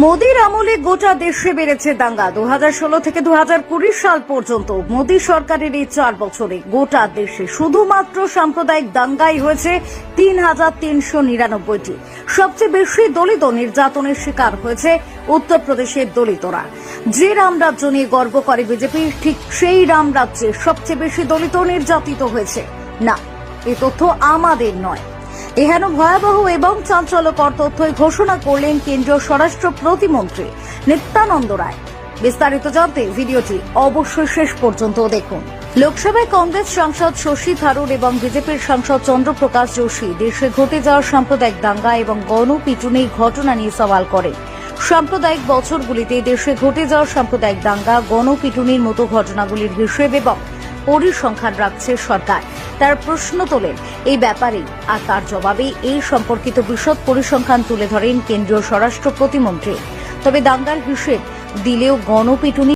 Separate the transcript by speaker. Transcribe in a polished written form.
Speaker 1: মোদির আমলে গোটা দেশে বেড়েছে দাঙ্গা। 2016 থেকে 2020 সাল পর্যন্ত মোদি সরকারের এই 4 বছরে গোটা দেশে শুধুমাত্র সাম্প্রদায়িক দাঙ্গাই হয়েছে 3,399টি। সবচেয়ে বেশি দলিত নির্যাতনের শিকার হয়েছে উত্তরপ্রদেশের দলিতরা। যে রামরাজ্য নিয়ে গর্ব করে বিজেপি, ঠিক সেই রামরাজ্যে সবচেয়ে বেশি দলিত নির্যাতিত হয়েছে। না, এ তথ্য আমাদের নয়, এহেন ভয়াবহ এবং চাঞ্চল্যকর তথ্যই ঘোষণা করলেন কেন্দ্রীয় স্বরাষ্ট্র প্রতিমন্ত্রী নিত্যানন্দ রায়। বিস্তারিত জানতে ভিডিওটি অবশ্যই শেষ পর্যন্ত দেখুন। লোকসভায় কংগ্রেস সাংসদ শশী থারুর এবং বিজেপির সাংসদ চন্দ্রপ্রকাশ যোশী দেশে ঘটে যাওয়া সাম্প্রদায়িক দাঙ্গা এবং গণপিটুনির ঘটনা নিয়ে সওয়াল করেন। সাম্প্রদায়িক বছরগুলিতে দেশে ঘটে যাওয়া সাম্প্রদায়িক দাঙ্গা, গণপিটুনির মতো ঘটনাগুলির হিসেব এবং পরিসংখ্যান রাখছে সরকার। তার প্রশ্ন তোলেন এই ব্যাপারে, আর তার জবাবে এই সম্পর্কিত বিশদ পরিসংখ্যান তুলে ধরেন কেন্দ্রীয় স্বরাষ্ট্র প্রতিমন্ত্রী। তবে দাঙ্গার হিসেব দিলেও গণপিটুনি